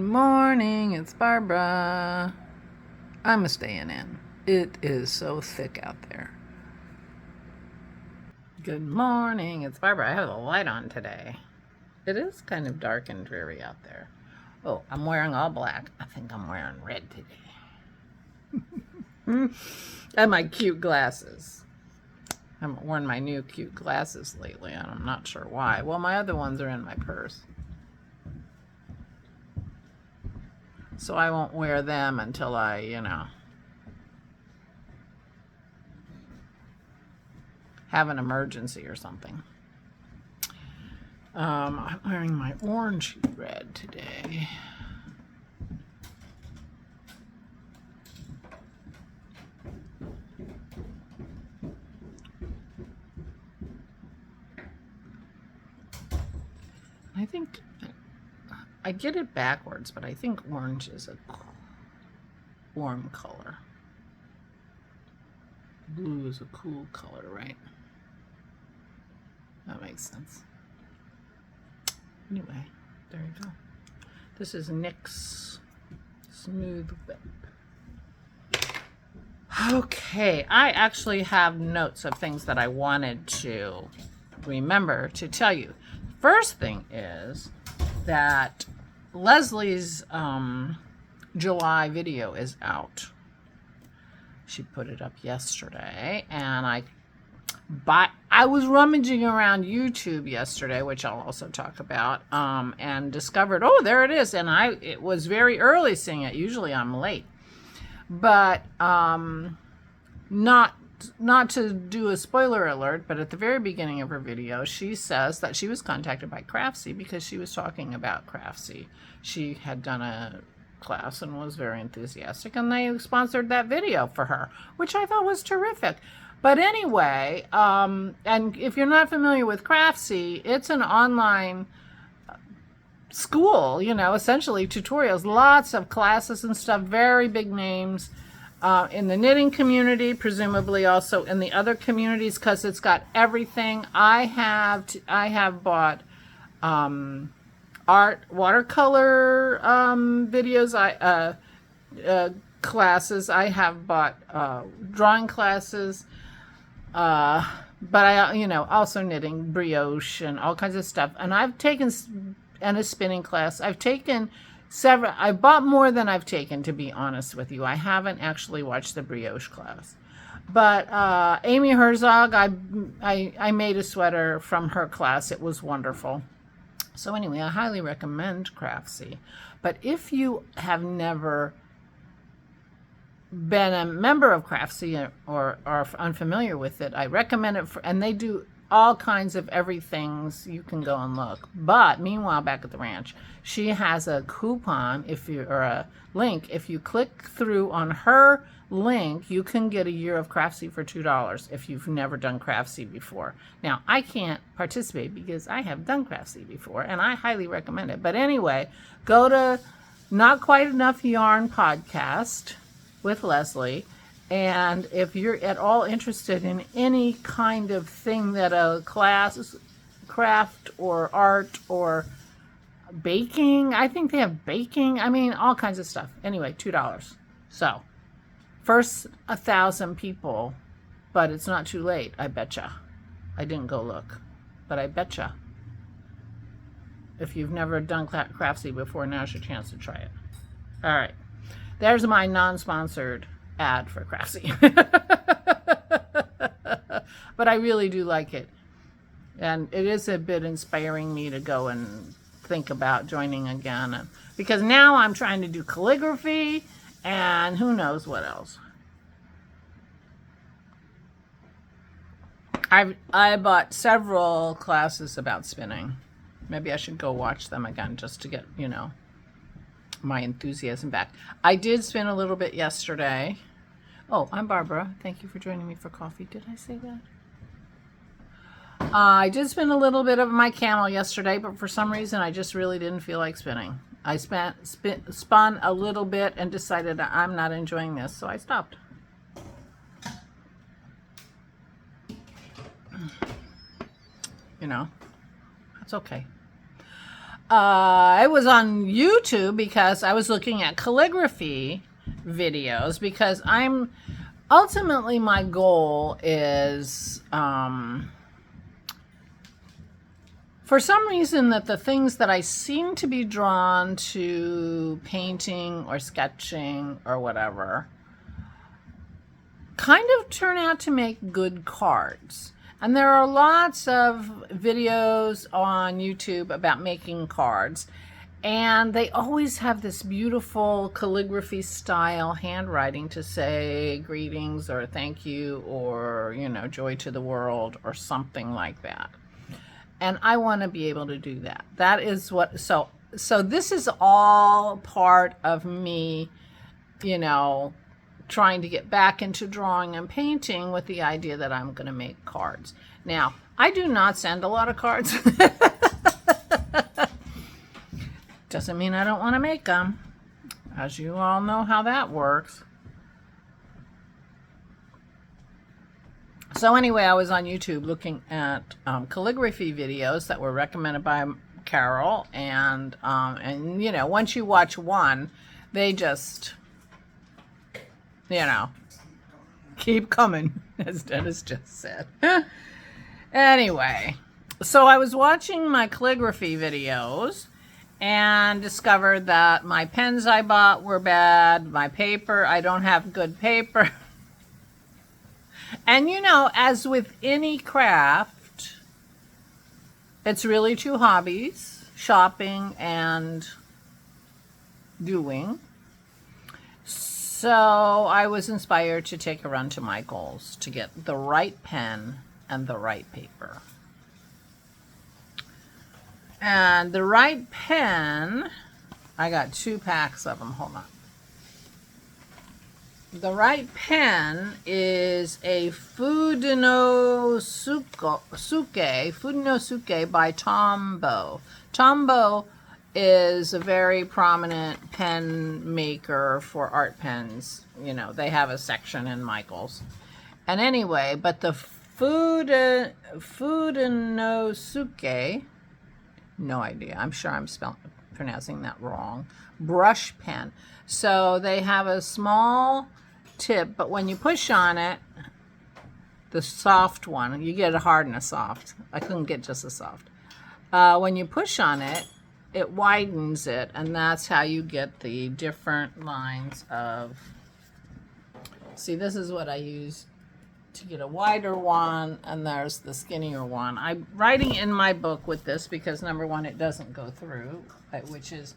morning, it's Barbara. I'm staying in. It is so thick out there. Good morning, it's Barbara. I have the light on today. It is kind of dark and dreary out there. Oh, I'm wearing all black. I think I'm wearing red today. And my cute glasses. I haven't worn my new cute glasses lately, and I'm not sure why. Well, my other ones are in my purse. So I won't wear them until I, have an emergency or something. I'm wearing my orange red today. I think I get it backwards, but I think orange is a warm color. Blue is a cool color, right? That makes sense. Anyway, there you go. This is NYX Smooth Whip. Okay, I actually have notes of things that I wanted to remember to tell you. First thing is that Leslie's July video is out. She put it up yesterday, and I was rummaging around YouTube yesterday, which I'll also talk about, and discovered, oh, there it is. And it was very early seeing it. Usually I'm late, but not to do a spoiler alert, but at the very beginning of her video, she says that she was contacted by Craftsy because she was talking about Craftsy. She had done a class and was very enthusiastic, and they sponsored that video for her, which I thought was terrific. But anyway, and if you're not familiar with Craftsy, it's an online school, essentially tutorials, lots of classes and stuff, very big names. In the knitting community, presumably also in the other communities, because it's got everything. I have bought art, watercolor videos, classes. I have bought drawing classes, but I also knitting, brioche, and all kinds of stuff. And I've taken a spinning class. I've taken several. I bought more than I've taken, to be honest with you. I haven't actually watched the brioche class, but Amy Herzog, I made a sweater from her class. It was wonderful. So anyway, I highly recommend Craftsy. But if you have never been a member of Craftsy or are unfamiliar with it, I recommend it. And they do all kinds of everythings. You can go and look. But meanwhile, back at the ranch, she has a coupon, or a link. If you click through on her link, you can get a year of Craftsy for $2 if you've never done Craftsy before. Now, I can't participate because I have done Craftsy before, and I highly recommend it. But anyway, go to Not Quite Enough Yarn podcast with Leslie. And if you're at all interested in any kind of thing that a class, craft or art or baking, I think they have baking. I mean, all kinds of stuff. Anyway, $2. So, first 1,000 people, but it's not too late, I betcha. I didn't go look, but I betcha. If you've never done Craftsy before, now's your chance to try it. All right. There's my non-sponsored ad for Craftsy. But I really do like it, and it is a bit inspiring me to go and think about joining again, because now I'm trying to do calligraphy and who knows what else. I bought several classes about spinning. Maybe I should go watch them again just to get my enthusiasm back. I did spin a little bit yesterday. Oh, I'm Barbara. Thank you for joining me for coffee. Did I say that? I did spin a little bit of my camel yesterday, but for some reason I just really didn't feel like spinning. I spun a little bit and decided I'm not enjoying this, so I stopped. That's okay. I was on YouTube because I was looking at calligraphy videos, because ultimately my goal is, for some reason, that the things that I seem to be drawn to painting or sketching or whatever kind of turn out to make good cards. And there are lots of videos on YouTube about making cards, and they always have this beautiful calligraphy style handwriting to say greetings or thank you or, joy to the world or something like that. And I want to be able to do that. That is what, so this is all part of me, trying to get back into drawing and painting with the idea that I'm going to make cards. Now, I do not send a lot of cards. Doesn't mean I don't want to make them, as you all know how that works. So anyway, I was on YouTube looking at calligraphy videos that were recommended by Carol, and once you watch one, they just, keep coming, as Dennis just said. Anyway, so I was watching my calligraphy videos and discovered that my pens I bought were bad, my paper, I don't have good paper. And as with any craft, it's really two hobbies, shopping and doing. So I was inspired to take a run to Michael's to get the right pen and the right paper. And the right pen, I got 2 packs of them. Hold on. The right pen is a Fudenosuke by Tombow. Tombow is a very prominent pen maker for art pens. They have a section in Michael's. And anyway, but the Fudenosuke, no idea. I'm sure I'm pronouncing that wrong. Brush pen. So they have a small tip, but when you push on it, the soft one, you get a hard and a soft. I couldn't get just a soft. When you push on it, it widens it, and that's how you get the different lines of, see, this is what I use to get a wider one, and there's the skinnier one. I'm writing in my book with this because, number one, it doesn't go through, which is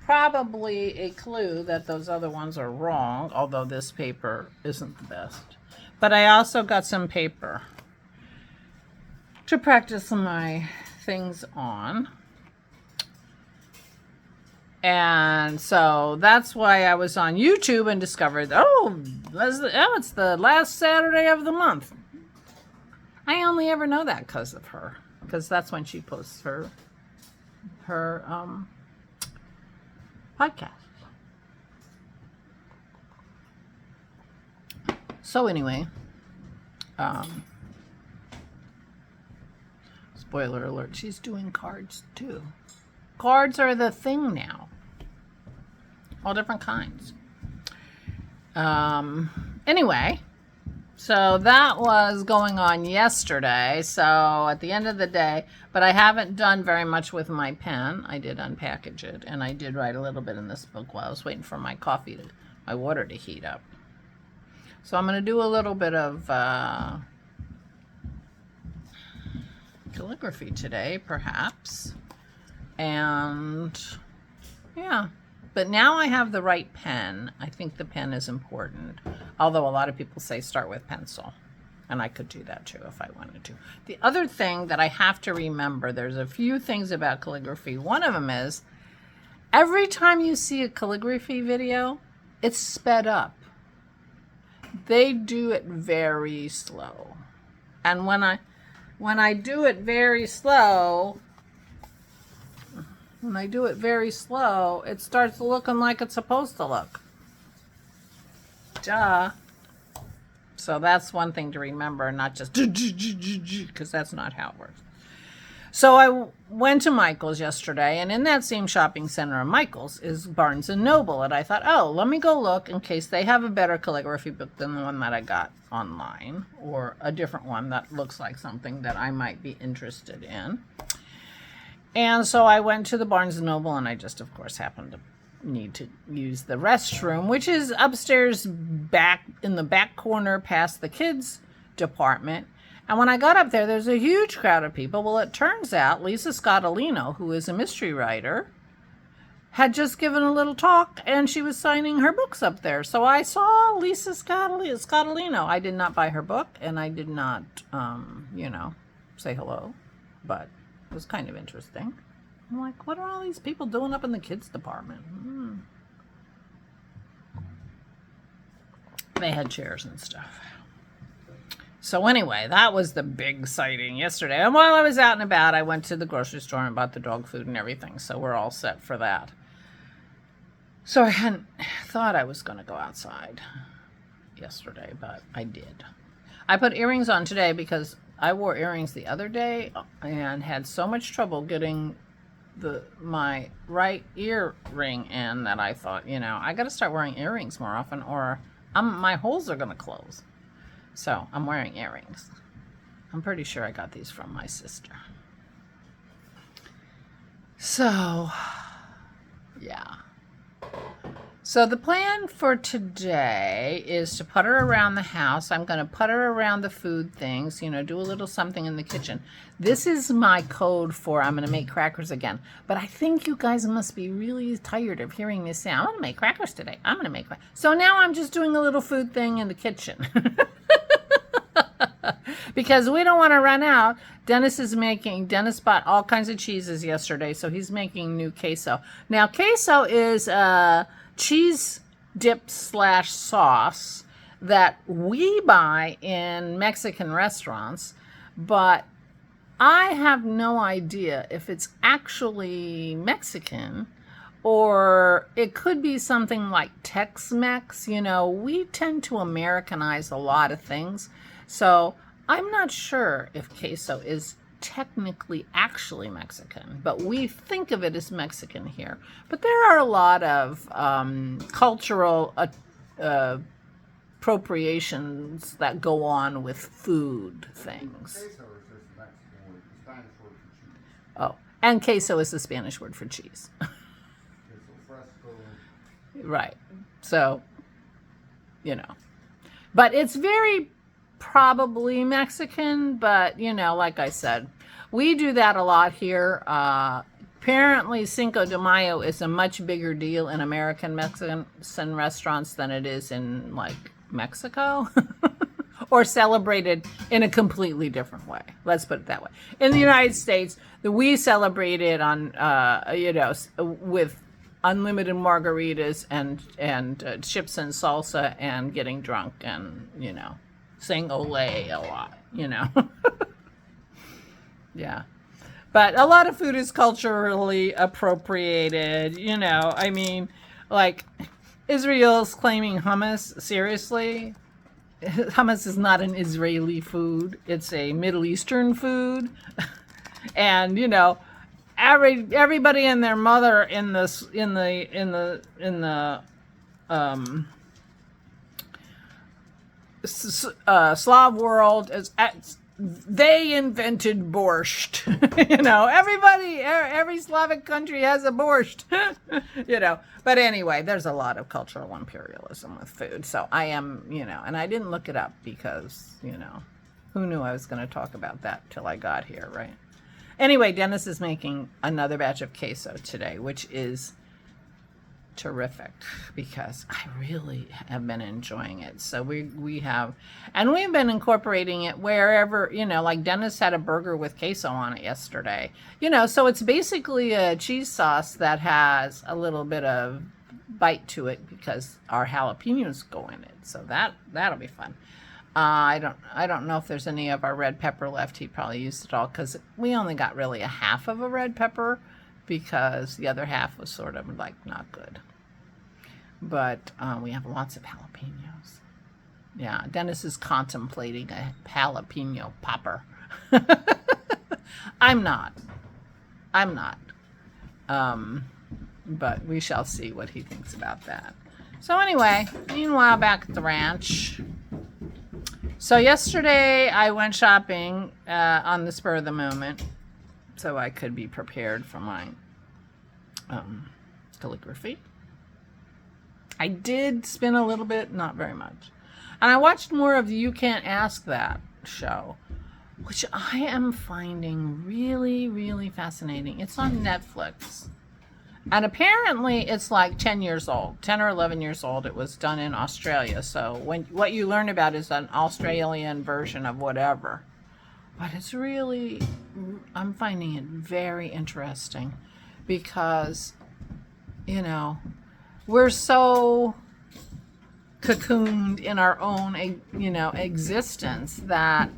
probably a clue that those other ones are wrong, although this paper isn't the best. But I also got some paper to practice my things on. And so that's why I was on YouTube and discovered, it's the last Saturday of the month. I only ever know that because of her, because that's when she posts her podcast. So anyway, spoiler alert, she's doing cards too. Cards are the thing now. All different kinds. Anyway, so that was going on yesterday. So at the end of the day, but I haven't done very much with my pen. I did unpackage it, and I did write a little bit in this book while I was waiting for my water to heat up. So I'm going to do a little bit of calligraphy today, perhaps. And yeah, but now I have the right pen. I think the pen is important, although a lot of people say start with pencil, and I could do that too if I wanted to. The other thing that I have to remember, there's a few things about calligraphy. One of them is every time you see a calligraphy video, it's sped up. They do it very slow, and when I do it very slow, it starts looking like it's supposed to look. Duh. So that's one thing to remember, not just, because that's not how it works. So I went to Michael's yesterday, and in that same shopping center of Michael's is Barnes & Noble. And I thought, oh, let me go look in case they have a better calligraphy book than the one that I got online, or a different one that looks like something that I might be interested in. And so I went to the Barnes & Noble, and I just, of course, happened to need to use the restroom, which is upstairs back in the back corner past the kids department. And when I got up there, there's a huge crowd of people. Well, it turns out Lisa Scottolino, who is a mystery writer, had just given a little talk, and she was signing her books up there. So I saw Lisa Scottolino. I did not buy her book, and I did not, say hello, but it was kind of interesting. I'm like, what are all these people doing up in the kids department? They had chairs and stuff. So anyway, that was the big sighting yesterday. And while I was out and about, I went to the grocery store and bought the dog food and everything. So we're all set for that. So I hadn't thought I was going to go outside yesterday, but I did. I put earrings on today because I wore earrings the other day and had so much trouble getting my right earring in that I thought, I got to start wearing earrings more often, or my holes are going to close. So I'm wearing earrings. I'm pretty sure I got these from my sister. So, yeah. So the plan for today is to putter around the house. I'm going to putter around the food things, do a little something in the kitchen. This is my code for I'm going to make crackers again. But I think you guys must be really tired of hearing me say, I'm going to make crackers today. I'm going to make crackers. So now I'm just doing a little food thing in the kitchen. Because we don't want to run out. Dennis bought all kinds of cheeses yesterday, so he's making new queso. Now, queso is cheese dip / sauce that we buy in Mexican restaurants, but I have no idea if it's actually Mexican or it could be something like Tex-Mex. We tend to Americanize a lot of things, so I'm not sure if queso is technically actually Mexican, but we think of it as Mexican here. But there are a lot of cultural appropriations that go on with food things. Oh, and queso is the Spanish word for cheese. Right. So, but it's very probably Mexican, but like I said, we do that a lot here. Apparently Cinco de Mayo is a much bigger deal in American Mexican restaurants than it is in Mexico or celebrated in a completely different way. Let's put it that way. In the United States, we celebrate it on with unlimited margaritas and chips and salsa and getting drunk and saying Olay a lot, Yeah. But a lot of food is culturally appropriated, Israel's claiming hummus. Seriously? Hummus is not an Israeli food. It's a Middle Eastern food. And, everybody and their mother in the Slav world they invented borscht. Every Slavic country has a borscht. But anyway, there's a lot of cultural imperialism with food. So I am, and I didn't look it up because, who knew I was going to talk about that till I got here, right? Anyway, Dennis is making another batch of queso today, which is terrific because I really have been enjoying it. So we have, and we've been incorporating it wherever, like Dennis had a burger with queso on it yesterday, so it's basically a cheese sauce that has a little bit of bite to it because our jalapenos go in it. So that'll be fun. I don't know if there's any of our red pepper left. He probably used it all because we only got really a half of a red pepper because the other half was sort of not good. But we have lots of jalapenos. Yeah, Dennis is contemplating a jalapeno popper. I'm not. I'm not. But we shall see what he thinks about that. So anyway, meanwhile, back at the ranch. So yesterday I went shopping on the spur of the moment so I could be prepared for my calligraphy. I did spin a little bit, not very much. And I watched more of the You Can't Ask That show, which I am finding really, really fascinating. It's on Netflix. And apparently it's like 10 years old, 10 or 11 years old. It was done in Australia. So what you learn about is an Australian version of whatever. But it's really, I'm finding it very interesting because, you know, we're so cocooned in our own, you know, existence that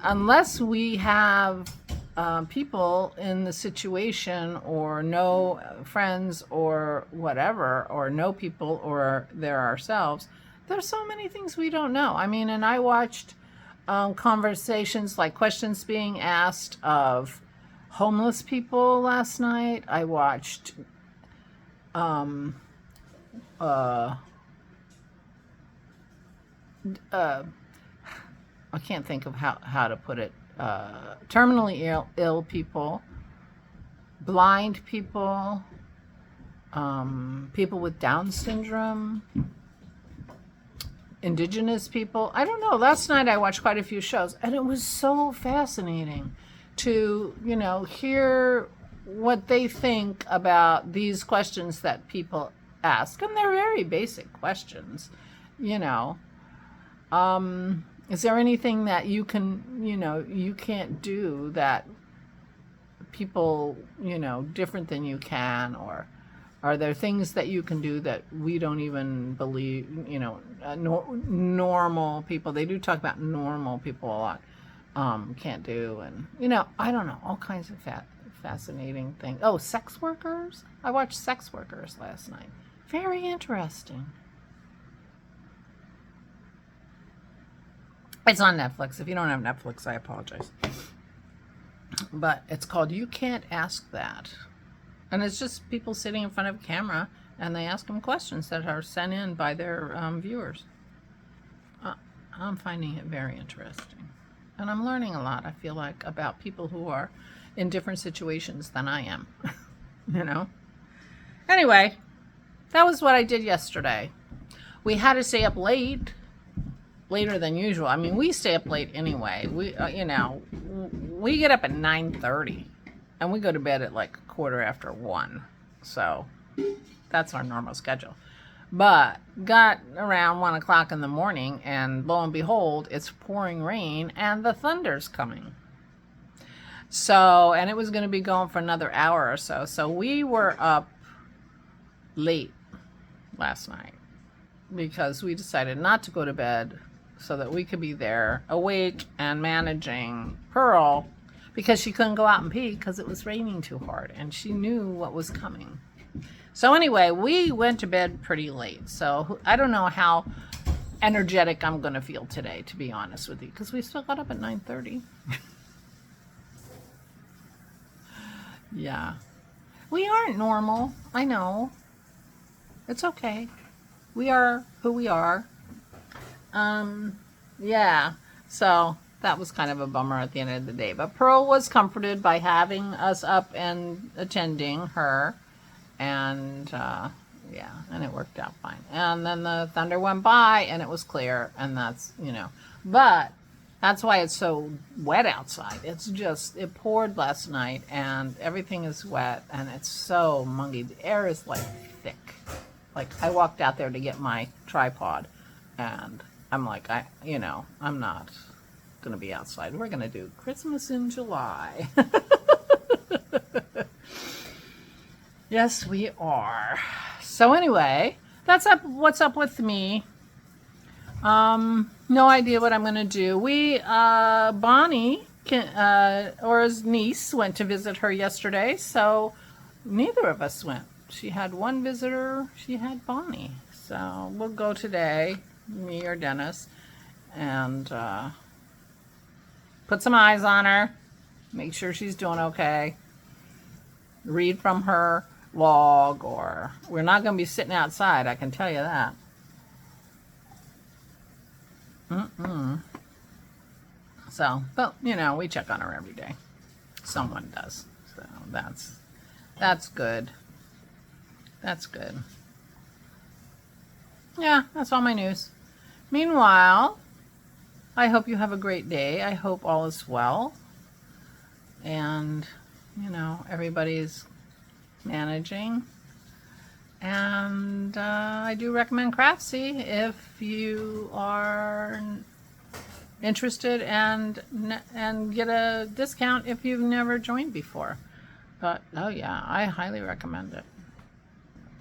unless we have people in the situation or know friends or whatever, or know people or they're ourselves, there's so many things we don't know. I mean, and I watched conversations, like questions being asked of homeless people last night. I watched I can't think of how to put it, terminally ill people, blind people, people with Down syndrome, indigenous people. I don't know. Last night I watched quite a few shows, and it was so fascinating to, you know, hear what they think about these questions that people ask. And they're very basic questions, you know. Is there anything that you can, you know, you can't do that people, you know, different than you can? Or are there things that you can do that we don't even believe, you know, normal people, they do talk about normal people a lot, can't do. And, you know, I don't know, all kinds of fascinating things. Oh, sex workers. I watched Sex Workers last night. Very interesting. It's on Netflix. If you don't have Netflix, I apologize. But it's called You Can't Ask That. And it's just people sitting in front of a camera and they ask them questions that are sent in by their viewers. I'm finding it very interesting. And I'm learning a lot, I feel like, about people who are in different situations than I am. You know? Anyway, that was what I did yesterday. We had to stay up late. Later than usual. I mean, we stay up late anyway. We, you know, we get up at 9:30, and we go to bed at like 1:15. So that's our normal schedule. But got around 1 o'clock in the morning, and lo and behold, it's pouring rain, and the thunder's coming. So, and it was going to be going for another hour or so. So we were up late last night because we decided not to go to bed, so that we could be there awake and managing Pearl, because she couldn't go out and pee because it was raining too hard and she knew what was coming. So anyway, we went to bed pretty late. So I don't know how energetic I'm going to feel today, to be honest with you, because we still got up at 9:30. Yeah. We aren't normal. I know. It's okay. We are who we are. Yeah, so that was kind of a bummer at the end of the day, but Pearl was comforted by having us up and attending her, and, yeah, and it worked out fine. And then the thunder went by and it was clear, and that's, you know, but that's why it's so wet outside. It's just, it poured last night and everything is wet and it's so muggy. The air is like thick. Like, I walked out there to get my tripod and I'm like, you know, I'm not going to be outside. We're going to do Christmas in July. Yes, we are. So anyway, that's what's up with me. No idea what I'm going to do. Bonnie, Aura's niece, went to visit her yesterday, so neither of us went. She had one visitor. She had Bonnie. So we'll go today, me or Dennis, and put some eyes on her. make sure she's doing okay. Read from her log, or we're not going to be sitting outside, I can tell you that. So, but you know, we check on her every day. Someone does. So that's good. That's good. Yeah, that's all my news. Meanwhile, I hope you have a great day. I hope all is well. And, you know, everybody's managing. And I do recommend Craftsy if you are interested, and get a discount if you've never joined before. But, oh yeah, I highly recommend it.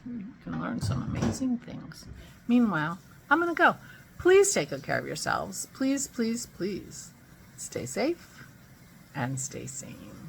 You can learn some amazing things. Meanwhile, I'm going to go. Please take good care of yourselves. Please, please, please stay safe and stay sane.